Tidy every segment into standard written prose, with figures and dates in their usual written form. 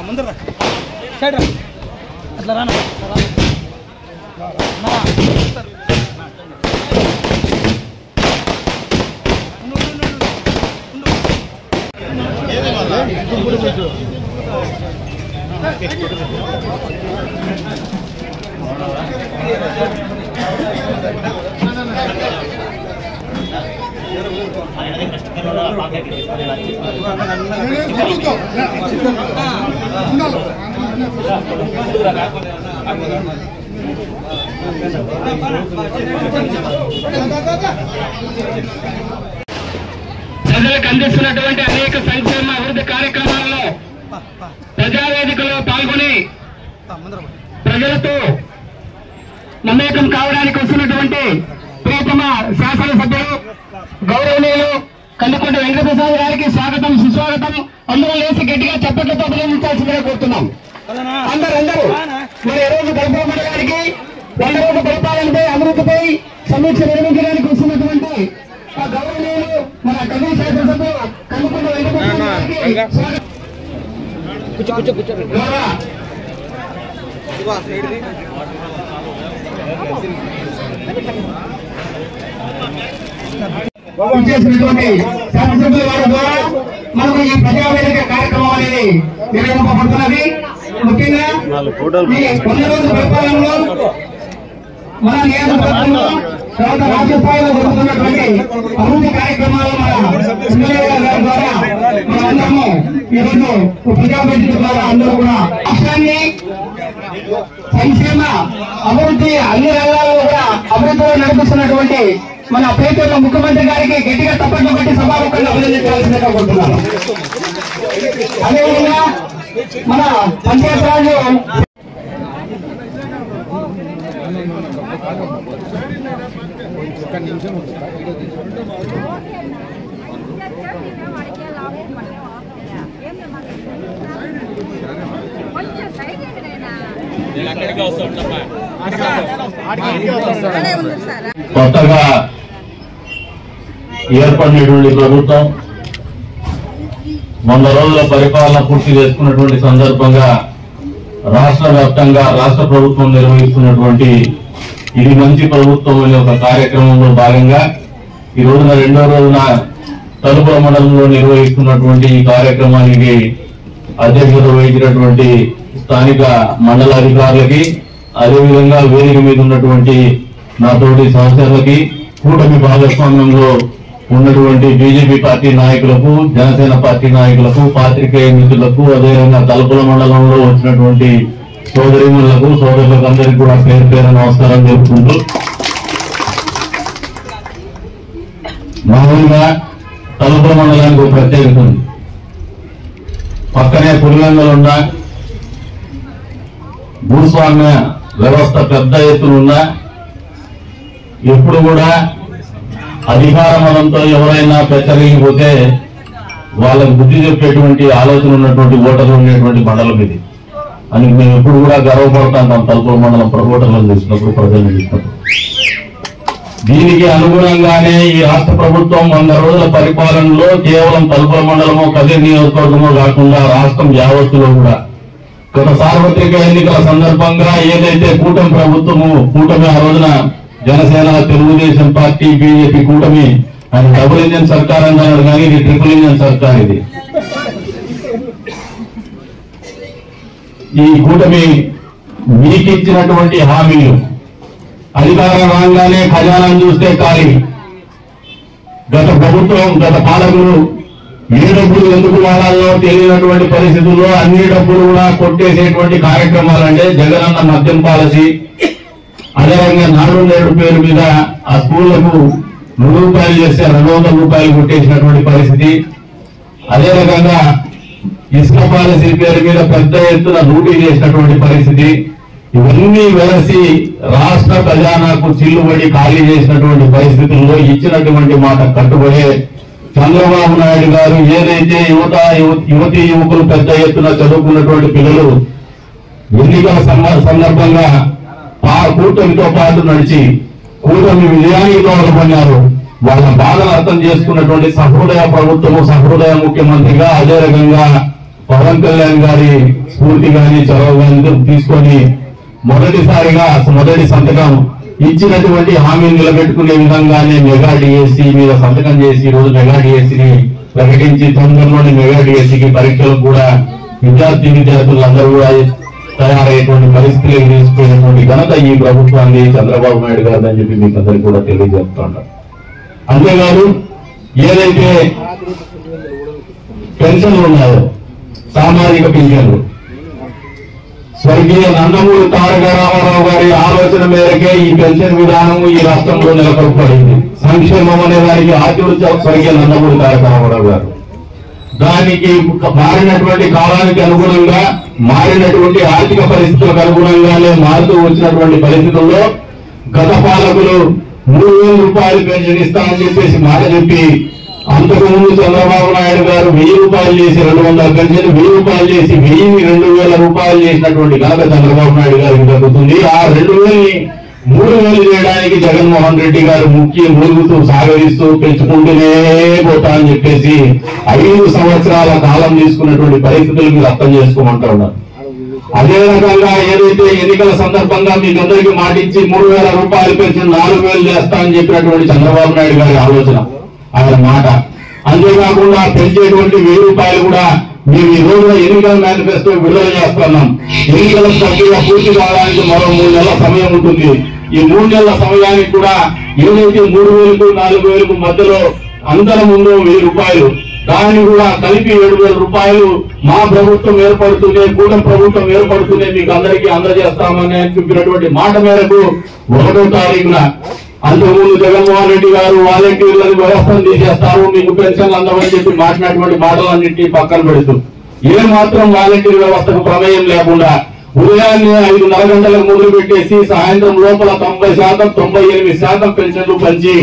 ముందర సైడ్ రా అట్లా రానా ప్రజలకు అందిస్తున్నటువంటి అనేక సంక్షేమ అభివృద్ధి కార్యక్రమాల్లో ప్రజావేదికలో పాల్గొని ప్రజలతో మమేకం కావడానికి వస్తున్నటువంటి ప్రియతమ శాసనసభ్యులు గౌరవనీయులు కందుకుంట వెంకటప్రసాద్ గారికి స్వాగతం సుస్వాగతం. అందరూ లేచి గట్టిగా చప్పట్లతో అభినందించాల్సిందిగా కోరుతున్నాం. అందరూ మరి ఈ రోజు కల్పన గారికి 100 రోజుల పరిపాలనపై అభివృద్ధిపై సమీక్ష నిర్వహించడానికి వస్తున్నటువంటి గౌరవనీయులు మన కర్నూలు శాసనసభ్యులు కందుకుంట వెంకటప్రసాద్ గారికి చేసినటువంటి శాసనసభ్యుల వారి ద్వారా మనకు ఈ ప్రజావేదిక కార్యక్రమం అనేది నిర్వహింపబడుతున్నది. ముఖ్యంగా ఈ 100 రోజుల పరిపాలనలో మన నియోజకవర్గంలో తర్వాత రాష్ట్ర స్థాయిలో జరుగుతున్నటువంటి అభివృద్ధి కార్యక్రమాలు మన ఎమ్మెల్యే గారి ద్వారా మనందరము ఈరోజు ప్రజావేదిక ద్వారా అందరూ కూడా రాష్ట్రాన్ని సంక్షేమ అభివృద్ధి అన్ని రంగాల్లో కూడా అభివృద్ధిలో నడిపిస్తున్నటువంటి మన ప్రియతమ ముఖ్యమంత్రి గారికి గట్టిగా తప్పట్లు బట్టి సభాముఖంగా అభినందించాల్సిందిగా కోరుతున్నాను. అదేవిధంగా మన పంచాయతీరాజ్ కొత్తగా ఏర్పడినటువంటి ప్రభుత్వం 100 రోజుల పరిపాలన పూర్తి చేసుకున్నటువంటి సందర్భంగా రాష్ట్ర వ్యాప్తంగా రాష్ట్ర ప్రభుత్వం నిర్వహిస్తున్నటువంటి ఇది మంచి ప్రభుత్వం అనే ఒక కార్యక్రమంలో భాగంగా ఈ రోజున 2వ రోజున తలుపుల మండలంలో నిర్వహిస్తున్నటువంటి ఈ కార్యక్రమానికి అధ్యక్షత వహించినటువంటి స్థానిక మండల అధికారులకి, అదేవిధంగా వేదిక మీద ఉన్నటువంటి నా తోటి సహచరులకి, కూటమి భాగస్వామ్యంలో ఉన్నటువంటి బీజేపీ పార్టీ నాయకులకు, జనసేన పార్టీ నాయకులకు, పాత్రికేయ మిత్రులకు, అదేవిధంగా తలుపుల మండలంలో వచ్చినటువంటి సోదరిమణులకు, సోదరులకు అందరికీ కూడా పేరు పేరు నమస్కారం చెప్పుకుంటూ, మామూలుగా తలుపుల మండలానికి ఒక ప్రత్యేకత ఉంది. పక్కనే పులివెందులు ఉన్న భూస్వామ్య వ్యవస్థ పెద్ద ఎత్తున ఉన్నా ఎప్పుడు కూడా అధికార మతంతో ఎవరైనా పెచ్చరిగిపోతే వాళ్ళకు బుద్ధి చెప్పేటువంటి ఆలోచన ఉన్నటువంటి ఓటర్లు ఉండేటువంటి మండలం ఇది అని మేము ఎప్పుడు కూడా గర్వపడుతుంటాం. తలుపుల మండలం ఓటర్లను చూసినప్పుడు, ప్రజలను చూసినప్పుడు. దీనికి అనుగుణంగానే ఈ రాష్ట్ర ప్రభుత్వం 100 రోజుల పరిపాలనలో కేవలం తలుపుల మండలమో, కదిరి నియోజకవర్గమో కాకుండా రాష్ట్రం యావత్తులో కూడా గత సార్వత్రిక ఎన్నికల సందర్భంగా ఏదైతే కూటమి ప్రభుత్వము, కూటమి ఆ రోజున జనసేన, తెలుగుదేశం పార్టీ, బీజేపీ కూటమి అని డబుల్ ఇంజన్ సర్కార్ అన్నారు, కానీ ఇది ట్రిపుల్ ఇంజన్ సర్కార్. ఇది ఈ కూటమి మీకిచ్చినటువంటి హామీలు అధికారం రాగానే ఖజానాను చూస్తే ఖాళీ. గత ప్రభుత్వం, గత పాలకులు ఏ డబ్బులు ఎందుకు వాడాలో తెలియనటువంటి పరిస్థితుల్లో అన్ని డబ్బులు కూడా కొట్టేసేటువంటి కార్యక్రమాలంటే జగనన్న మద్యం పాలసీ, అదేవిధంగా నాడు నేడు పేరు మీద ఆ స్కూళ్లకు 100 రూపాయలు చేస్తే 200 రూపాయలు కొట్టేసినటువంటి పరిస్థితి. అదే రకంగా ఇసుక పాలసీ పేరు మీద పెద్ద ఎత్తున లూటీ చేసినటువంటి పరిస్థితి. ఇవన్నీ వెలసి రాష్ట్ర ఖజానాకు చిల్లుబడి ఖాళీ చేసినటువంటి పరిస్థితుల్లో ఇచ్చినటువంటి మాట కట్టుబడే చంద్రబాబు నాయుడు గారు ఏదైతే యువతీ యువకులు పెద్ద ఎత్తున చదువుకున్నటువంటి పిల్లలు ఎన్నికల సందర్భంగా ఆ కూటమితో పాటు నడిచి కూటమి విజయానికి దోహదపడినారు. వాళ్ళ బాధను అర్థం చేసుకున్నటువంటి సహృదయ ప్రభుత్వము, సహృదయ ముఖ్యమంత్రిగా అదే రకంగా పవన్ కళ్యాణ్ గారి స్ఫూర్తి గాని చొరవ గాని తీసుకొని మొదటి సంతకం ఇచ్చినటువంటి హామీని నిలబెట్టుకునే విధంగానే మెగా డిఎస్సి మీద సంతకం చేసి ఈ రోజు మెగా డిఎస్సిని ప్రకటించి తొందరలోని మెగా డిఎస్సికి పరీక్షలకు కూడా విద్యార్థులందరూ కూడా తయారయ్యేటువంటి పరిస్థితులు తీసుకునేటువంటి ఘనత ఈ ప్రభుత్వాన్ని చంద్రబాబు నాయుడు గారు అని చెప్పి మీకు అందరికీ కూడా తెలియజేస్తుంటారు. అంతేకాదు ఏదైతే పెన్షన్లు ఉన్నాయో సామాజిక పింఛన్లు స్వర్గీయ నందమూరి తారక రామారావు గారి ఆలోచన మేరకే ఈ పెన్షన్ విధానం ఈ రాష్ట్రంలో నెలకొల్పబడింది. సంక్షేమం అనే దానికి ఆద్యుడు స్వర్గీయ నందమూరి తారక రామారావు గారు. దానికి మారినటువంటి కాలానికి అనుగుణంగా మారినటువంటి ఆర్థిక పరిస్థితులకు అనుగుణంగానే మారుతూ వచ్చినటువంటి పరిస్థితుల్లో గత పాలకులు 3,000 రూపాయలు పెన్షన్ ఇస్తామని చెప్పేసి మాట చెప్పి అంతకుముందు చంద్రబాబు నాయుడు గారు 1,000 రూపాయలు చేసి 200 పెన్షన్ 1,000 రూపాయలు చేసి 2,000 రూపాయలు చేసినటువంటి ఘనత చంద్రబాబు నాయుడు గారికి దక్కుతుంది. ఆ 2,000ని 3,000 చేయడానికి జగన్మోహన్ రెడ్డి గారు మూలుగుతూ సాగరిస్తూ పెంచుకుంటూనే పోతా అని చెప్పేసి 5 సంవత్సరాల కాలం తీసుకున్నటువంటి పరిస్థితులు మీరు అర్థం చేసుకోమంటా ఉన్నారు. అదే రకంగా ఏదైతే ఎన్నికల సందర్భంగా మీకు అందరికీ మాటించి 3,000 రూపాయలు పెన్షన్ 4,000 చేస్తా అని చెప్పినటువంటి చంద్రబాబు నాయుడు గారి ఆలోచన, ఆయన మాట. అంతేకాకుండా పెంచేటువంటి 1,000 రూపాయలు కూడా మేము ఈ రోజున ఎన్నికల మేనిఫెస్టో విడుదల చేస్తున్నాం. ఎన్నికల ప్రక్రియ పూర్తి కావడానికి మరో 3 నెలల సమయం ఉంటుంది. ఈ 3 నెలల సమయానికి కూడా ఏదైతే 3,000కు 4,000కు మధ్యలో అందరి ముందు 1,000 రూపాయలు దాన్ని కూడా కలిపి 7,000 రూపాయలు మా ప్రభుత్వం ఏర్పడుతూనే కూటమి ప్రభుత్వం ఏర్పడుతూనే మీకు అందరికీ అందజేస్తామని చెప్పినటువంటి మాట మేరకు 1వ తారీఖున అంతకుముందు జగన్మోహన్ రెడ్డి గారు వాలంటీర్లను వ్యవస్థను తీసేస్తారు, మీకు పెన్షన్లు అందమని చెప్పి మాట్లాడినటువంటి మాటలన్నింటినీ పక్కన పెడుతూ ఏ మాత్రం వాలంటీర్ వ్యవస్థకు ప్రమేయం లేకుండా ఉదయాన్నే 5:30 గంటలకు మొదలు పెట్టేసి సాయంత్రం లోపల 90%, 98% పెన్షన్లు పంచి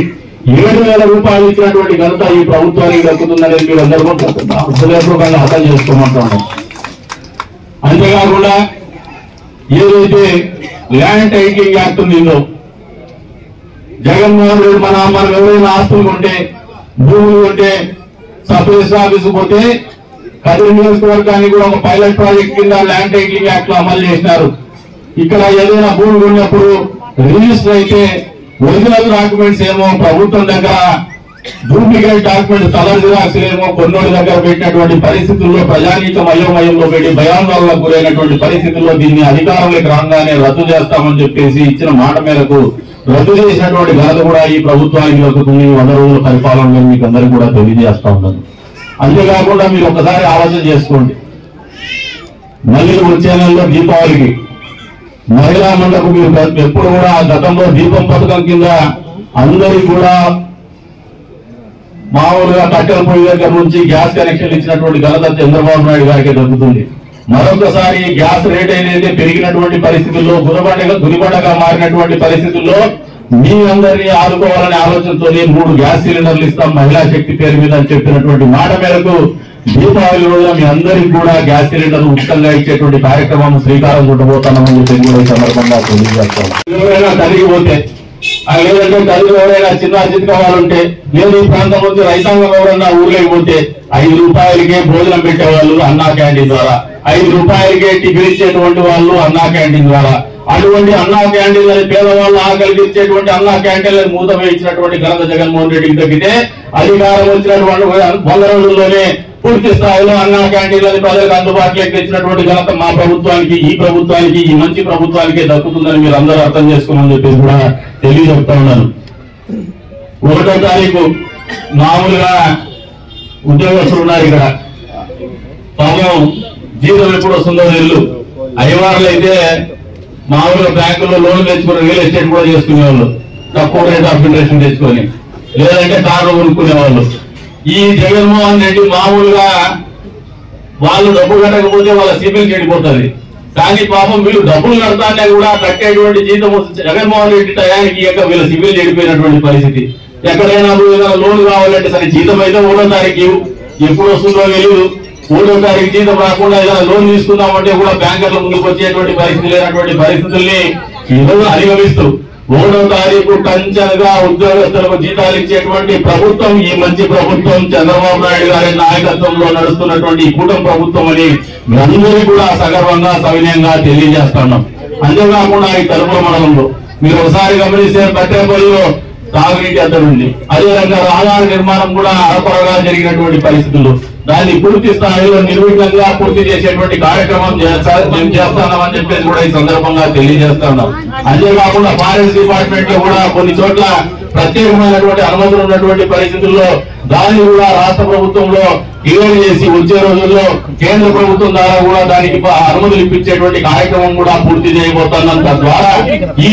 7,000 రూపాయలు ఇచ్చినటువంటి ఘనత ఈ ప్రభుత్వానికి దక్కుతుందనేది మీరు అందరూ హృదయపూర్వకంగా అర్థం చేసుకోమంటున్నాం. అంతేకాకుండా ఏదైతే ల్యాండ్ టైటిలింగ్ యాక్ట్ ఉందో జగన్మోహన్ రెడ్డి మనం ఎవరైనా ఆస్తులు కొంటే భూములు కొంటే సబ్ రిజిస్టర్ ఆఫీసు పోతే కదిరి నియోజకవర్గానికి కూడా ఒక పైలట్ ప్రాజెక్ట్ కింద ల్యాండ్ టైటిలింగ్ యాక్ట్ లో అమలు చేసినారు. ఇక్కడ ఏదైనా భూమి కొన్నప్పుడు రిజిస్టర్ అయితే ఒరిజినల్ డాక్యుమెంట్స్ ఏమో ప్రభుత్వం దగ్గర, డూప్లికేట్ డాక్యుమెంట్స్ కలర్ జిరాక్స్ ఏమో కొన్నోడి దగ్గర పెట్టినటువంటి పరిస్థితుల్లో ప్రజానీకం అయోమయంలో పెట్టి భయాందోళనకు గురైనటువంటి పరిస్థితుల్లో దీన్ని అధికారంలోకి రాగానే రద్దు చేస్తామని చెప్పేసి ఇచ్చిన మాట మేరకు రద్దు చేసినటువంటి ఘనత కూడా ఈ ప్రభుత్వానికి దక్కుతుంది. 100 రోజుల పరిపాలనలో మీకు అందరికీ కూడా తెలియజేస్తా ఉన్నాను. అంతేకాకుండా మీరు ఒకసారి ఆలోచన చేసుకోండి, మళ్ళీ వచ్చే నెలలో దీపావళికి మహిళా మండలకు మీరు ఎప్పుడు కూడా గతంలో దీపం పథకం కింద అందరికి కూడా మామూలుగా కట్టెల పొయ్యి దగ్గర నుంచి గ్యాస్ కనెక్షన్ ఇచ్చినటువంటి ఘనత చంద్రబాబు నాయుడు గారికి దక్కుతుంది. మరొకసారి గ్యాస్ రేట్ ఏదైతే పెరిగినటువంటి పరిస్థితుల్లో గురిబండగా మారినటువంటి పరిస్థితుల్లో మీ అందరినీ ఆదుకోవాలనే ఆలోచనతోనే 3 గ్యాస్ సిలిండర్లు ఇస్తాం మహిళా శక్తి పేరు మీద అని చెప్పినటువంటి మాట మేరకు దీపావళి రోజున మీ అందరికీ కూడా గ్యాస్ సిలిండర్లు ఉచితంగా ఇచ్చేటువంటి కార్యక్రమం శ్రీకారం చుట్టబోతున్నామని చెప్పి కూడా ఈ సందర్భంగా తెలియజేస్తాం. ఎవరైనా కలిగిపోతే లేదంటే తల్లి ఎవరైనా చిన్న చిత్కా వాళ్ళుంటే లేదు ఈ ప్రాంతం నుంచి రైతాంగం ఎవరన్నా ఊర్లోకి పోతే 5 రూపాయలకే భోజనం పెట్టేవాళ్ళు అన్నా క్యాంటీన్ ద్వారా, 5 రూపాయలకే టిఫిన్ ఇచ్చేటువంటి వాళ్ళు అన్నా క్యాంటీన్ ద్వారా. అటువంటి అన్నా క్యాంటీన్లని పేదవాళ్ళు ఆకలికి ఇచ్చేటువంటి అన్నా క్యాంటీన్లను మూత వేయించినటువంటి ఘనత జగన్మోహన్ రెడ్డికి తగ్గితే అధికారం వచ్చినటువంటి 100 రోజుల్లోనే పూర్తి స్థాయిలో అన్నా క్యాంటీన్లని ప్రజలకు అందుబాటులోకి తెచ్చినటువంటి ఘనత మా ప్రభుత్వానికి, ఈ ప్రభుత్వానికి, ఈ మంచి ప్రభుత్వానికి దక్కుతుందని మీరు అందరూ అర్థం చేసుకోమని చెప్పేసి కూడా తెలియజెప్తా ఉన్నాను. 1వ తారీఖు మామూలుగా ఉద్యోగస్తులు ఉన్నారు ఇక్కడ, పాపం జీతం ఎప్పుడు వస్తుందో ఇల్లు అయ్యవారులు అయితే మామూలుగా బ్యాంకుల్లో లోన్లు తెచ్చుకుని రియల్ ఎస్టేట్ కూడా చేసుకునేవాళ్ళు, తక్కువ రేట్ ఆఫ్ ఇంట్రెస్ట్ తెచ్చుకొని, లేదంటే కార్లు కొనుక్కునేవాళ్ళు. ఈ జగన్మోహన్ రెడ్డి మామూలుగా వాళ్ళు డబ్బు కట్టకపోతే వాళ్ళ సిబిల్ చెడిపోతుంది. కానీ పాపం వీళ్ళు డబ్బులు కడతానే కూడా కట్టేటువంటి జీతం జగన్మోహన్ రెడ్డి టయానికి వీళ్ళ సిబిల్ చెడిపోయినటువంటి పరిస్థితి. ఎక్కడైనా ఏదైనా లోన్ కావాలంటే సరే జీతం అయితే 1వ తారీఖు ఎప్పుడు వస్తుందో తెలియదు. 1వ తారీఖు జీతం రాకుండా ఏదైనా లోన్ తీసుకుందామంటే కూడా బ్యాంకర్ల ముందుకు వచ్చేటువంటి పరిస్థితి లేనటువంటి పరిస్థితుల్ని ఈరోజు అధిగమిస్తూ 1వ తారీఖు టంచనగా ఉద్యోగస్తులకు జీతాలు ఇచ్చేటువంటి ప్రభుత్వం ఈ మంచి ప్రభుత్వం, చంద్రబాబు నాయుడు గారి నాయకత్వంలో నడుస్తున్నటువంటి ఈ కూటమి ప్రభుత్వం అని మీరందరికీ కూడా సగర్వంగా సవినయంగా తెలియజేస్తున్నాం. అంతేకాకుండా ఈ తలుపుల మండలంలో మీరు ఒకసారి గమనిస్తే బట్టేపల్లిలో తాగునీటి అద్దడి ఉంది. అదేవిధంగా రహదార నిర్మాణం కూడా అరకొరగా జరిగినటువంటి పరిస్థితులు, దాన్ని పూర్తి స్థాయిలో నిర్విఘ్నంగా పూర్తి చేసేటువంటి కార్యక్రమం మేము చేస్తున్నామని చెప్పేసి కూడా ఈ సందర్భంగా తెలియజేస్తున్నాం. అంతేకాకుండా ఫారెస్ట్ డిపార్ట్మెంట్ లో కూడా కొన్ని చోట్ల ప్రత్యేకమైనటువంటి అనుమతులు ఉన్నటువంటి పరిస్థితుల్లో దాన్ని కూడా రాష్ట్ర ప్రభుత్వంలో క్లియర్ చేసి వచ్చే రోజుల్లో కేంద్ర ప్రభుత్వం ద్వారా కూడా దానికి అనుమతులు ఇప్పించేటువంటి కార్యక్రమం కూడా పూర్తి చేయబోతున్నాం. తద్వారా ఈ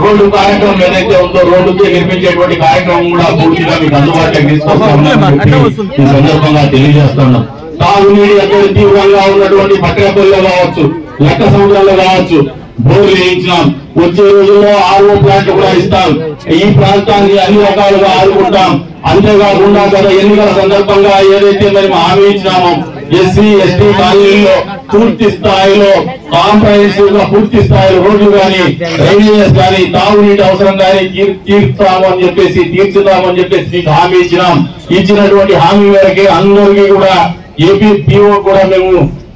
రోడ్డు కార్యక్రమం ఏదైతే ఉందో రోడ్డుకి నిర్మించేటువంటి కార్యక్రమం కూడా పూర్తిగా మీకు అందుబాటులోకి తీసుకొస్తామని ఈ సందర్భంగా తెలియజేస్తున్నాం. తాగునీటి అక్కడ తీవ్రంగా ఉన్నటువంటి పట్టణపల్లిలో కావచ్చు, లెక్క సముద్రంలో కావచ్చు బోర్లు వేయించినాం. వచ్చే రోజుల్లో ఆర్ఓ ప్లాంట్ కూడా ఇస్తాం. ఈ ప్రాంతాన్ని అన్ని రకాలుగా ఆదుకుంటాం. అంతేకాకుండా గత ఎన్నికల సందర్భంగా ఏదైతే మేము హామీ ఇచ్చినామో ఎస్సీ ఎస్టీ కాలనీల్లో పూర్తి స్థాయిలో కాంప్రహెన్సివ్ గా పూర్తి స్థాయిలో రోడ్లు కానీ డ్రైనేజెస్ కానీ తాగునీటి అవసరం కానీ తీర్చుతామని చెప్పేసి మీకు హామీ ఇచ్చినాం. ఇచ్చినటువంటి హామీ మేరకే అందరికీ కూడా ఏపీ పిఓ కూడా మేము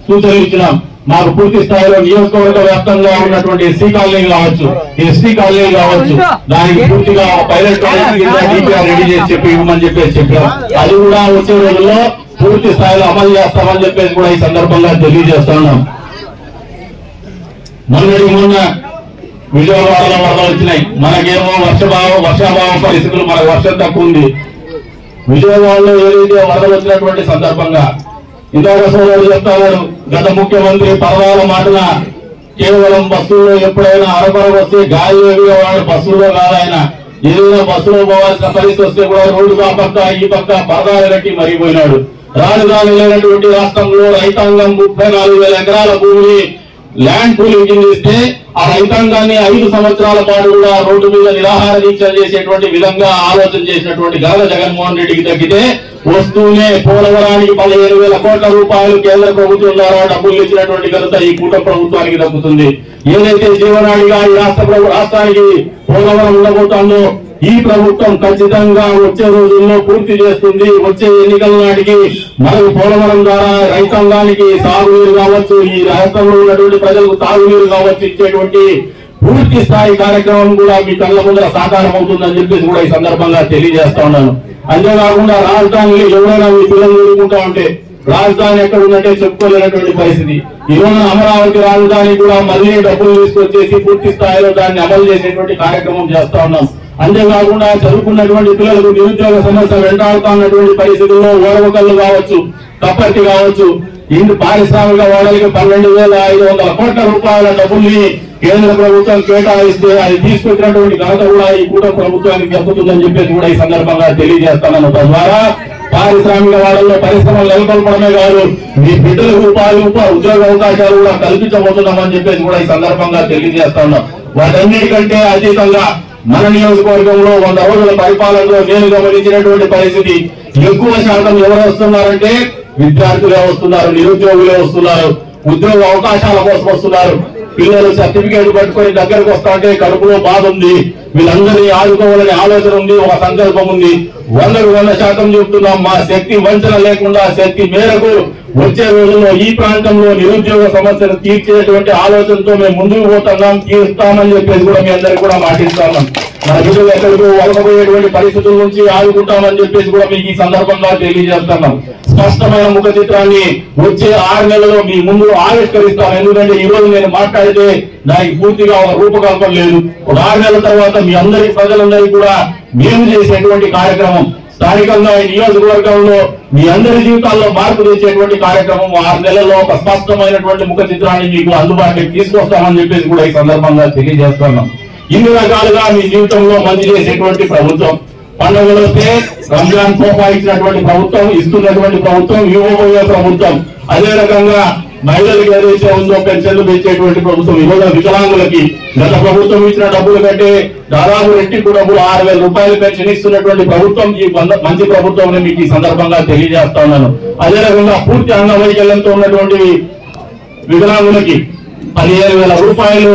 సూచనలు ఇచ్చినాం. మాకు పూర్తి స్థాయిలో నియోజకవర్గ వ్యాప్తంగా ఉన్నటువంటి ఎస్సీ కాలనీలు కావచ్చు, ఎస్టీ కాలనీలు కావచ్చు, దానికి పూర్తిగా పైలట్ డిపిఆర్ రెడీ చేసి ఇవ్వమని చెప్పారు. అది కూడా వచ్చే రోజుల్లో పూర్తి స్థాయిలో అమలు చేస్తామని చెప్పేసి కూడా ఈ సందర్భంగా తెలియజేస్తున్నాం. మొన్న విజయవాడలో వరదలు వచ్చినాయి. మనకేమో వర్షాభావం పరిస్థితులు, మనకు వర్షం తక్కువ ఉంది. విజయవాడలో ఏదైతే వరదలు వచ్చినటువంటి సందర్భంగా ఇందాక సోదరుడు చెప్తారు, గత ముఖ్యమంత్రి పర్వాల మాటన కేవలం బస్సుల్లో ఎప్పుడైనా అరకొర వస్తే గాలి వాడు బస్సుల్లో కాదాయన ఏదైనా బస్సులో పోవాల్సిన పరిస్థితి వస్తే కూడా రోడ్డు ఆ పక్క ఈ పక్క పరదాలు కట్టి మరిగిపోయినాడు. రాజధాని లేనటువంటి రాష్ట్రంలో రైతాంగం 34,000 ఎకరాల భూమిని ల్యాండ్ పూలింగ్ కింద ఇస్తే ఆ రైతాంగాన్ని 5 సంవత్సరాల పాటు కూడా రోడ్డు మీద నిరాహార దీక్షలు చేసేటువంటి విధంగా ఆలోచన చేసినటువంటి ఘనత జగన్మోహన్ రెడ్డికి తగ్గితే వస్తూనే పోలవరానికి 15,000 కోట్ల రూపాయలు కేంద్ర ప్రభుత్వం ద్వారా డబ్బులు ఇచ్చినటువంటి ఘనత ఈ కూటమి ప్రభుత్వానికి దక్కుతుంది. ఏదైతే జీవనాడిగా ఈ రాష్ట్రానికి పోలవరం ఉండబోతుందో ఈ ప్రభుత్వం ఖచ్చితంగా వచ్చే రోజుల్లో పూర్తి చేస్తుంది. వచ్చే ఎన్నికల నాటికి మనకు పోలవరం ద్వారా రైతాంగానికి సాగునీరు కావచ్చు, ఈ రాష్ట్రంలో ఉన్నటువంటి ప్రజలకు తాగునీరు కావచ్చు ఇచ్చేటువంటి పూర్తి స్థాయి కార్యక్రమం కూడా మీ కళ్ళ ముందర సాకారం అవుతుందని చెప్పేసి కూడా ఈ సందర్భంగా తెలియజేస్తా ఉన్నాను. అంతేకాకుండా రాజధానిలో ఎవరైనా మీ పిల్లలు ఎదుర్కొంటా ఉంటే రాజధాని ఎక్కడ ఉందంటే చెప్పుకోలేనటువంటి పరిస్థితి. ఈరోజు అమరావతి రాజధాని కూడా మళ్ళీ డబ్బులు తీసుకొచ్చేసి పూర్తి స్థాయిలో దాన్ని అమలు చేసేటువంటి కార్యక్రమం చేస్తా ఉన్నాం. అంతేకాకుండా చదువుకున్నటువంటి పిల్లలకు నిరుద్యోగ సమస్య వెంటాడుతున్నటువంటి పరిస్థితుల్లో ఓడవకల్లు కావచ్చు, కప్పర్తి కావచ్చు, ఇంటి పారిశ్రామిక వాడలకి 12,500 కోట్ల రూపాయల డబ్బుల్ని కేంద్ర ప్రభుత్వం కేటాయిస్తే అది తీసుకొచ్చినటువంటి ఘనత కూడా ఈ కూటమి ప్రభుత్వానికి దక్కుతుందని చెప్పేసి కూడా ఈ సందర్భంగా తెలియజేస్తున్నాను. తద్వారా పారిశ్రామిక వాడల్లో పరిశ్రమలు నెలకొల్పడమే కాదు, మీ బిడ్డలకు ఉద్యోగ అవకాశాలు కూడా కల్పించబోతున్నామని చెప్పేసి కూడా ఈ సందర్భంగా తెలియజేస్తున్నాం. వాటన్నిటికంటే అతీతంగా మన నియోజకవర్గంలో 100 రోజుల పరిపాలనలో నేను గమనించినటువంటి పరిస్థితి, ఎక్కువ శాతం ఎవరు వస్తున్నారంటే విద్యార్థులే వస్తున్నారు, నిరుద్యోగులే వస్తున్నారు, ఉద్యోగ అవకాశాల కోసం వస్తున్నారు. పిల్లలు సర్టిఫికేట్ పట్టుకొని దగ్గరకు వస్తా అంటే కడుపులో బాధ ఉంది. వీళ్ళందరినీ ఆదుకోవాలనే ఆలోచన ఉంది, ఒక సంకల్పం ఉంది. 100% చెప్తున్నాం, మా శక్తి వంచన లేకుండా శక్తి మేరకు వచ్చే రోజుల్లో ఈ ప్రాంతంలో నిరుద్యోగ సమస్యను తీర్చేటువంటి ఆలోచనతో మేము ముందుకు పోతున్నాం, తీరుస్తామని చెప్పేసి కూడా మీ అందరికీ కూడా మాటిస్తాము. మన బిడ్డలు ఎక్కడికి వలసపోయేటువంటి పరిస్థితుల నుంచి ఆదుకుంటామని చెప్పేసి కూడా మీకు ఈ సందర్భంగా తెలియజేస్తున్నాం. స్పష్టమైన ముఖ చిత్రాన్ని వచ్చే 6 నెలల్లో మీ ముందు ఆవిష్కరిస్తాం. ఎందుకంటే ఈ రోజు నేను మాట్లాడితే దానికి పూర్తిగా ఒక రూపకల్పన లేదు. ఒక 6 నెలల తర్వాత మీ అందరి ప్రజలందరికీ కూడా మేము చేసేటువంటి కార్యక్రమం స్థానికంగా ఈ నియోజకవర్గంలో మీ అందరి జీవితాల్లో మార్పు తెచ్చేటువంటి కార్యక్రమం 6 నెలల్లో ఒక స్పష్టమైనటువంటి ముఖ చిత్రాన్ని మీకు అందుబాటులోకి తీసుకొస్తామని చెప్పేసి కూడా ఈ సందర్భంగా తెలియజేస్తున్నాం. ఇన్ని రకాలుగా మీ జీవితంలో మంచి చేసేటువంటి ప్రభుత్వం, పండుగలు వస్తే రంజాన్ తోఫా ఇచ్చినటువంటి ప్రభుత్వం, ఇస్తున్నటువంటి ప్రభుత్వం, ఇవ్వబోయే ప్రభుత్వం, అదే రకంగా మహిళలకు ఏదైతే ఉందో పెన్షన్లు పెంచేటువంటి ప్రభుత్వం, ఇవాళ వికలాంగులకి గత ప్రభుత్వం ఇచ్చిన డబ్బుల కంటే దాదాపు రెట్టింపు డబ్బులు 6,000 రూపాయలు పెన్షన్ ఇస్తున్నటువంటి ప్రభుత్వం ఈ మంచి ప్రభుత్వం మీకు ఈ సందర్భంగా తెలియజేస్తా ఉన్నాను. అదే రకంగా పూర్తి అంగవైకల్యంతో ఉన్నటువంటి వికలాంగులకి 15,000 రూపాయలు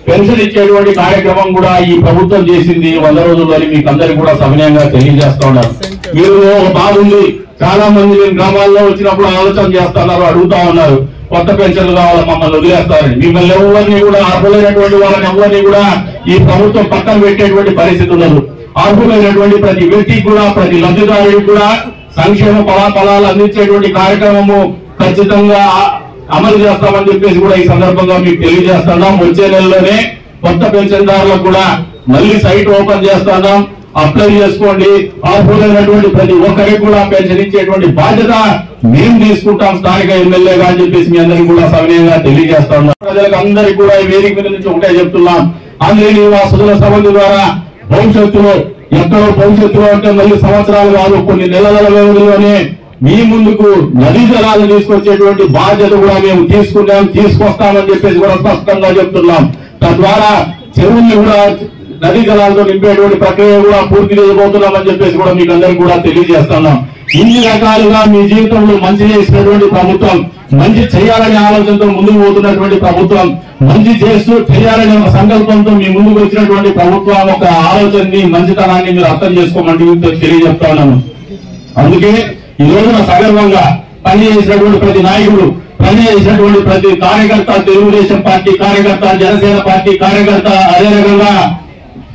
పెన్షన్ ఇచ్చేటువంటి కార్యక్రమం కూడా ఈ ప్రభుత్వం చేసింది 100 రోజుల్లోని మీకు అందరికీ కూడా సమయంగా తెలియజేస్తా ఉన్నారు. మీరు బాగుంది, చాలా మంది గ్రామాల్లో వచ్చినప్పుడు ఆలోచన చేస్తున్నారు, అడుగుతా ఉన్నారు కొత్త పెన్షన్లు కావాలి మమ్మల్ని వదిలేస్తారని. మిమ్మల్ని ఎవరిని కూడా అర్హులైనటువంటి వాళ్ళని ఎవరిని కూడా ఈ ప్రభుత్వం పక్కన పెట్టేటువంటి పరిస్థితి ఉండదు. అర్హులైనటువంటి ప్రతి వ్యక్తికి కూడా, ప్రతి లబ్ధిదారుడికి కూడా సంక్షేమ ఫలాలు అందించేటువంటి కార్యక్రమము ఖచ్చితంగా అమలు చేస్తామని చెప్పేసి కూడా ఈ సందర్భంగా మీకు తెలియజేస్తున్నాం. వచ్చే నెలలోనే కొత్త పెన్షన్దారులకు కూడా మళ్ళీ సైట్ ఓపెన్ చేస్తున్నాం, అప్లై చేసుకోండి. అర్హులైనటువంటి ప్రతి ఒక్కరికి కూడా పెన్షన్ ఇచ్చేటువంటి బాధ్యత మేము తీసుకుంటాం స్థానిక ఎమ్మెల్యేగా అని చెప్పేసి మీ అందరికీ కూడా సవినయంగా తెలియజేస్తా ఉన్నాం. ప్రజలకు అందరికీ కూడా ఈ వేదిక మీద నుంచి ఒకటే చెప్తున్నాం, ఆంధ్ర సుధుల సమితి ద్వారా భవిష్యత్తులో ఎక్కడో భవిష్యత్తులో అంటే మళ్ళీ సంవత్సరాలు కాదు, కొన్ని నెలల వ్యవధిలోనే మీ ముందుకు నదీ జలాలు తీసుకొచ్చేటువంటి బాధ్యత కూడా మేము తీసుకొస్తామని చెప్పేసి కూడా స్పష్టంగా చెప్తున్నాం. తద్వారా చెరువుల్ని కూడా నదీ జలాలతో నింపేటువంటి ప్రక్రియ కూడా పూర్తి చేయబోతున్నామని చెప్పేసి కూడా మీకు అందరికీ కూడా తెలియజేస్తున్నాం. ఇన్ని రకాలుగా మీ జీవితంలో మంచి చేసినటువంటి ప్రభుత్వం, మంచి చేయాలనే ఆలోచనతో ముందుకు పోతున్నటువంటి ప్రభుత్వం, మంచి చేస్తూ చేయాలనే ఒక సంకల్పంతో మీ ముందుకు వచ్చినటువంటి ప్రభుత్వం ఒక ఆలోచనని, మంచితనాన్ని మీరు అర్థం చేసుకోమని తెలియజెప్తా ఉన్నాను. అందుకే ఈ రోజున సగర్వంగా పనిచేసినటువంటి ప్రతి నాయకుడు, పనిచేసినటువంటి ప్రతి కార్యకర్త, తెలుగుదేశం పార్టీ కార్యకర్త, జనసేన పార్టీ కార్యకర్త, అదే రకంగా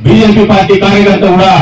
బీజేపీ పార్టీ కార్యకర్త కూడా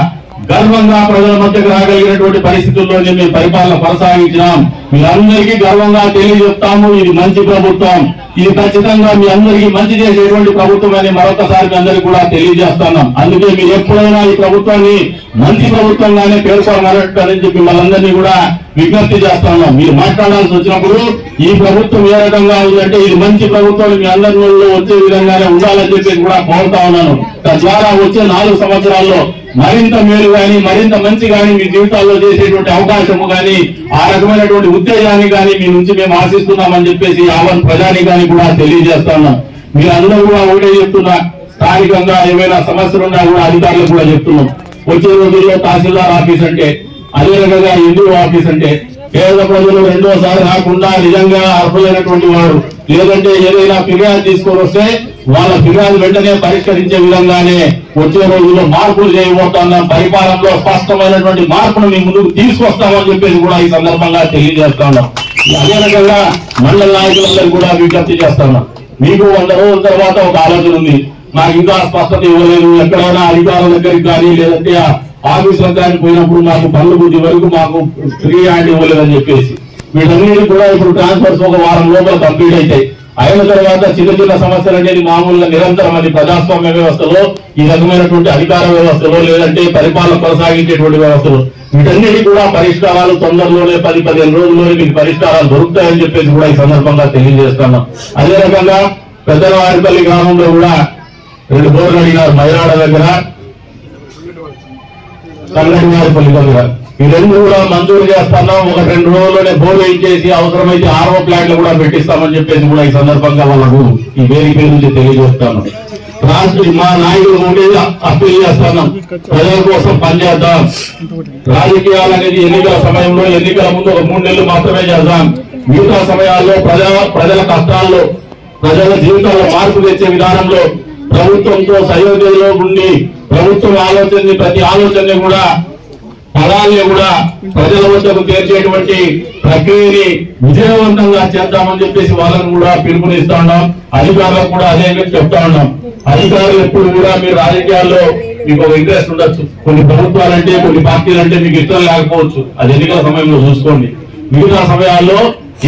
గర్వంగా ప్రజల మధ్యకు రాగలిగినటువంటి పరిస్థితుల్లోనే మేము పరిపాలన కొనసాగించినాం. మీరందరికీ గర్వంగా తెలియజెప్తాము, ఇది మంచి ప్రభుత్వం, ఇది ఖచ్చితంగా మీ అందరికీ మంచి చేసేటువంటి ప్రభుత్వం అని మరొకసారి మీ అందరికీ కూడా తెలియజేస్తున్నాం. అందుకే మీరు ఎప్పుడైనా ఈ ప్రభుత్వాన్ని మంచి ప్రభుత్వంగానే పేర్కొనాలని చెప్పి వాళ్ళందరినీ కూడా విజ్ఞప్తి చేస్తున్నాం. మీరు మాట్లాడాల్సి వచ్చినప్పుడు ఈ ప్రభుత్వం ఏ రకంగా ఉందంటే ఇది మంచి ప్రభుత్వం మీ అందరిలో వచ్చే విధంగానే ఉండాలని చెప్పి కూడా కోరుతా ఉన్నాను. తద్వారా వచ్చే 4 సంవత్సరాల్లో మరింత మేలు గాని, మరింత మంచి గాని మీ జీవితాల్లో చేసేటువంటి అవకాశము గాని, ఆ రకమైనటువంటి ఉత్తేజాన్ని గాని మీ నుంచి మేము ఆశిస్తున్నామని చెప్పేసి యావన్ ప్రజానికాన్ని కూడా తెలియజేస్తున్నాం. మీరందరూ కూడా ఒకటే చెప్తున్నా, స్థానికంగా ఏమైనా సమస్యలు ఉన్నా కూడా అధికారులకు కూడా చెప్తున్నాం. వచ్చే రోజుల్లో తహసీల్దార్ ఆఫీస్ అంటే, అదే రకంగా ఎండిఓ ఆఫీస్ అంటే పేద ప్రజలు రెండోసారి రాకుండా నిజంగా అర్హులైనటువంటి వాడు లేదంటే ఏదైనా ఫిర్యాదు తీసుకొని వస్తే వాళ్ళ ఫిర్యాదు వెంటనే పరిష్కరించే విధంగానే వచ్చే రోజుల్లో మార్పులు చేయబోతున్నాం. పరిపాలనలో స్పష్టమైనటువంటి మార్పును మీ ముందుకు తీసుకొస్తామని చెప్పేసి కూడా ఈ సందర్భంగా తెలియజేస్తా ఉన్నాం. అదే రకంగా మండల నాయకులందరూ కూడా విజ్ఞప్తి చేస్తున్నాం. మీకు 100 రోజుల తర్వాత ఒక ఆలోచన ఉంది, నాకు ఇంకా స్పష్టత ఇవ్వలేదు, ఎక్కడైనా అధికారుల దగ్గరికి కానీ లేదంటే ఆఫీసులకు కానీ పోయినప్పుడు మాకు పనులు బుద్ధి వరకు మాకు ఫ్రీ హ్యాండ్ ఇవ్వలేదని చెప్పేసి వీటన్నిటి కూడా ఇప్పుడు ట్రాన్స్ఫర్స్ ఒక వారం లోపల కంప్లీట్ అవుతాయి. అయిన తర్వాత చిన్న చిన్న సమస్యలు అనేది మామూలుగా నిరంతరం అది ప్రజాస్వామ్య వ్యవస్థలో, ఈ రకమైనటువంటి అధికార వ్యవస్థలో లేదంటే పరిపాలన కొనసాగించేటువంటి వ్యవస్థలో వీటన్నిటి కూడా పరిష్కారాలు తొందరలోనే 10-15 రోజుల్లోనే మీకు పరిష్కారాలు దొరుకుతాయని చెప్పేసి కూడా ఈ సందర్భంగా తెలియజేస్తున్నాం. అదే రకంగా పెద్దవారిపల్లి గ్రామంలో కూడా 2 బోర్లు అడిగారు, మైరాడ దగ్గర, సంగటివారిపల్లి దగ్గర. ఈ 2 కూడా మంజూరు చేస్తున్నాం. ఒక 2 రోజుల్లోనే బోర్డు ఇచ్చేసి అవసరమైతే RO ప్లాంట్లు కూడా పెట్టిస్తామని చెప్పేసి కూడా ఈ సందర్భంగా వాళ్ళకు ఈ వేదిక నుంచి తెలియజేస్తాను. మా నాయకులు ఉండేది అప్పీల్ చేస్తున్నాం, ప్రజల కోసం పనిచేద్దాం. రాజకీయాలు అనేది ఎన్నికల సమయంలో, ఎన్నికల ముందు ఒక 3 నెలలు మాత్రమే చేద్దాం. మిగతా సమయాల్లో ప్రజల కష్టాల్లో, ప్రజల జీవితాల్లో మార్పు తెచ్చే విధానంలో ప్రభుత్వంతో సహయోగంలో ఉండి ప్రభుత్వం ఆలోచనని, ప్రతి ఆలోచనని కూడా ఫలాన్ని కూడా ప్రజల వద్దకు చేర్చేటువంటి ప్రక్రియని విజయవంతంగా చేద్దామని చెప్పేసి వాళ్ళని కూడా పిలుపునిస్తా ఉన్నాం. అధికారులకు కూడా అదే చెప్తా ఉన్నాం. అధికారులు ఎప్పుడు కూడా మీరు రాజకీయాల్లో మీకు ఒక ఇంట్రెస్ట్ ఉండొచ్చు, కొన్ని ప్రభుత్వాలంటే కొన్ని పార్టీలంటే మీకు ఇష్టం లేకపోవచ్చు, అది ఎన్నికల సమయంలో చూసుకోండి. మిగతా సమయాల్లో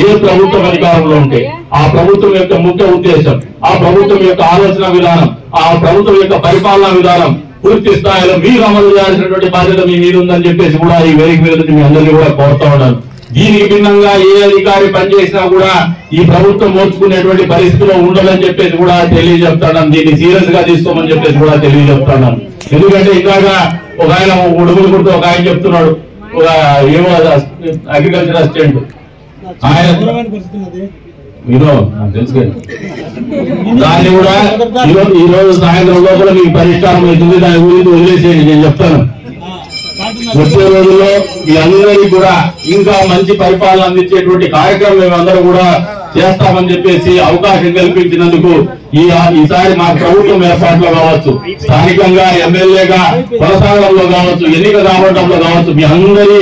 ఏ ప్రభుత్వం అధికారంలో ఉంటే ఆ ప్రభుత్వం యొక్క ముఖ్య ఉద్దేశం, ఆ ప్రభుత్వం యొక్క ఆలోచన విధానం, ఆ ప్రభుత్వం యొక్క పరిపాలనా విధానం పూర్తి స్థాయిలో మీరు అమలు చేయాల్సినటువంటి బాధ్యత మీ మీద ఉందని చెప్పేసి కూడా ఈ వేదిక మీద మీ అందరినీ కూడా కోరుతా ఉన్నాను. దీనికి భిన్నంగా ఏ అధికారి పనిచేసినా కూడా ఈ ప్రభుత్వం ఓర్చుకునేటువంటి పరిస్థితిలో ఉండదని చెప్పేసి కూడా తెలియజెప్తాను. దీన్ని సీరియస్ గా తీసుకోమని చెప్పేసి కూడా తెలియజెప్తాను. ఎందుకంటే ఇందాక ఒక ఆయన ఉడుగులు కుడుతూ ఒక ఆయన చెప్తున్నాడు, ఒక ఏమో అగ్రికల్చర్ అసిస్టెంట్ ఆయన తెలుసు కదా, దాన్ని కూడా ఈ రోజు సాయంత్రం లోపల మీకు పరిష్కారం అవుతుంది. దాని గురించి వదిలేసేయండి, నేను చెప్తాను. వచ్చే రోజుల్లో మీ అందరికీ కూడా ఇంకా మంచి పరిపాలన అందించేటువంటి కార్యక్రమం మేమందరూ కూడా చేస్తామని చెప్పేసి అవకాశం కల్పించినందుకు ఈసారి మా ప్రభుత్వం ఏర్పాట్లో కావచ్చు, స్థానికంగా ఎమ్మెల్యేగా కొనసాగడంలో కావచ్చు, ఎన్నిక రావడంలో కావచ్చు, మీ అందరి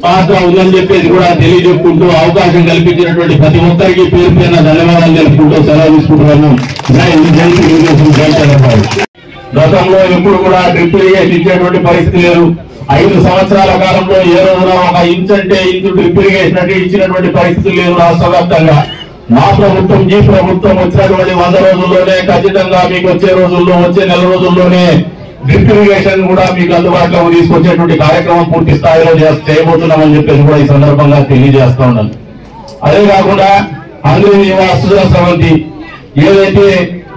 పాత్ర ఉందని చెప్పేసి కూడా తెలియజెప్పుకుంటూ అవకాశం కల్పించినటువంటి ప్రతి ఒక్కరికి పేరు పైన ధన్యవాదాలు తెలుపుకుంటూ సెలవు తీసుకుంటున్నాను. గతంలో ఎప్పుడు కూడా డ్రిప్ ఇరిగేషన్ ఇచ్చేటువంటి పరిస్థితి లేదు. 5 సంవత్సరాల కాలంలో ఏ రోజున ఒక ఇంచ్ అంటే ఇంచు డ్రిప్ ఇరిగేషన్ అంటే ఇచ్చినటువంటి పరిస్థితి లేదు రాష్ట్ర వ్యాప్తంగా. మా ప్రభుత్వం ఈ ప్రభుత్వం వచ్చినటువంటి 100 రోజుల్లోనే ఖచ్చితంగా మీకు వచ్చే రోజుల్లో వచ్చే నెల రోజుల్లోనే డ్రిప్ ఇరిగేషన్ కూడా మీకు అందుబాటులో తీసుకొచ్చేటువంటి కార్యక్రమం పూర్తి స్థాయిలో చేయబోతున్నామని చెప్పేసి కూడా ఈ సందర్భంగా తెలియజేస్తా ఉన్నాను. అదే కాకుండా సుజల స్రవంతి ఏదైతే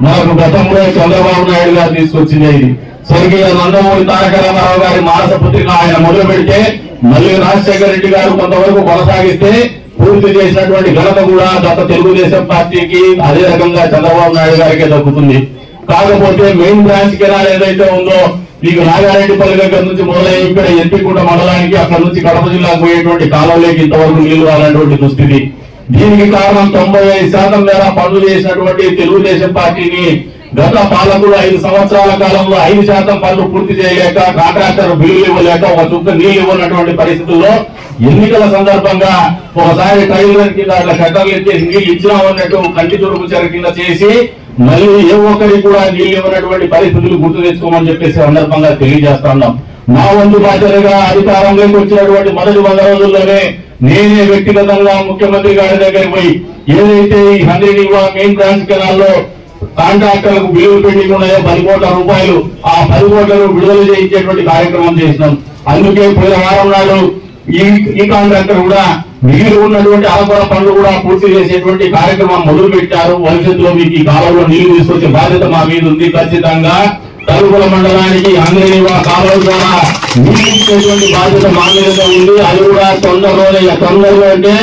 మనకు గతంలో చంద్రబాబు నాయుడు గారు తీసుకొచ్చింది, ఇది స్వర్గీయ నందమూరి తారక రామారావు గారి మానస పుత్రిక ఆయన మొదలు పెడితే మళ్ళీ రాజశేఖర రెడ్డి గారు కొంతవరకు కొనసాగిస్తే పూర్తి చేసినటువంటి ఘనత కూడా గత తెలుగుదేశం పార్టీకి అదే రకంగా చంద్రబాబు నాయుడు గారికి దక్కుతుంది. కాకపోతే మెయిన్ బ్రాంచ్ కెనాల్ ఏదైతే ఉందో మీకు నాగారెడ్డిపల్లి దగ్గర నుంచి మొదలై ఇక్కడ ఎంపికుంట మండలానికి అక్కడ నుంచి కడప జిల్లాకు పోయేటువంటి కాలంలోకి ఇంతవరకు నీళ్లు రానటువంటి దుస్థితి. దీనికి కారణం 95% మేర పనులు చేసినటువంటి తెలుగుదేశం పార్టీని గత పాలకులు 5 సంవత్సరాల కాలంలో 5% పనులు పూర్తి చేయలేక కాంట్రాక్టర్ బిల్లులు ఇవ్వలేక ఒక చుక్క నీళ్లు ఇవ్వనటువంటి పరిస్థితుల్లో ఎన్నికల సందర్భంగా ఒకసారి ట్రైలర్ కింద అట్లా షట్టర్లు ఎత్తేసి నీళ్లు ఇచ్చినామన్నట్టు కంటి తుడుపు చెర కింద చేసి మళ్ళీ ఏ ఒక్కరికి కూడా నీళ్లు ఇవ్వనటువంటి పరిస్థితులు గుర్తు తెచ్చుకోమని చెప్పేసి సందర్భంగా తెలియజేస్తా ఉన్నాం. మా వంతు బాధ్యతగా అధికారంలోకి వచ్చినటువంటి మొదటి 100 రోజుల్లోనే నేనే వ్యక్తిగతంగా ముఖ్యమంత్రి గారి దగ్గరికి పోయి ఏదైతే ఈ 100 మెయిన్ బ్రాంచ్ కెనాల్లో కాంట్రాక్టర్లకు బిల్లులు పెండింగ్ ఉన్నాయో 10 కోట్ల రూపాయలు, ఆ 10 కోట్లను విడుదల చేయించేటువంటి కార్యక్రమం చేసినాం. అందుకే పోయిన వారం నాడు ఈ కాంట్రాక్టర్ కూడా మిగిలి ఉన్నటువంటి అరకొర పనులు కూడా పూర్తి చేసేటువంటి కార్యక్రమం మొదలు పెట్టారు. భవిష్యత్తులో మీకు ఈ కాలంలో నీళ్లు తీసుకొచ్చే బాధ్యత మా మీద ఉంది. ఖచ్చితంగా తలుపుల మండలానికి ఆంధ్రనీవా కాలువ ద్వారా నీళ్లు ఇచ్చేటువంటి బాధ్యత మా మీద ఉంది. అది కూడా తొందరలో అంటే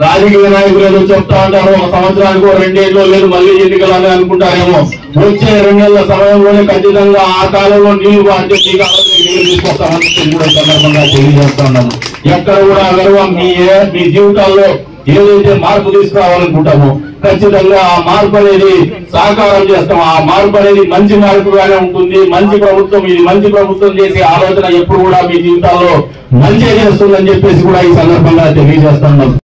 రాజకీయ నాయకులు ఏదో చెప్తా ఉంటారు, 1 సంవత్సరానికి 2 ఏళ్ళు లేదు మళ్ళీ ఎన్నికలు అని అనుకుంటారేమో. వచ్చే 2 నెలల సమయంలోనే ఖచ్చితంగా ఆ కాలంలో నీళ్లు అంటే ఈ కాలంలో నీళ్లు తీసుకొస్తామని కూడా సందర్భంగా తెలియజేస్తా ఉన్నాను. ఎక్కడ కూడా గర్వం మీ జీవితాల్లో ఏదైతే మార్పు తీసుకురావాలనుకుంటామో ఖచ్చితంగా ఆ మార్పు అనేది సాకారం చేస్తాం. ఆ మార్పు అనేది మంచి మార్పుగానే ఉంటుంది. మంచి ప్రభుత్వం, ఇది మంచి ప్రభుత్వం చేసే ఆలోచన ఎప్పుడు కూడా మీ జీవితాల్లో మంచి చేస్తుందని చెప్పేసి కూడా ఈ సందర్భంగా తెలియజేస్తున్నాం.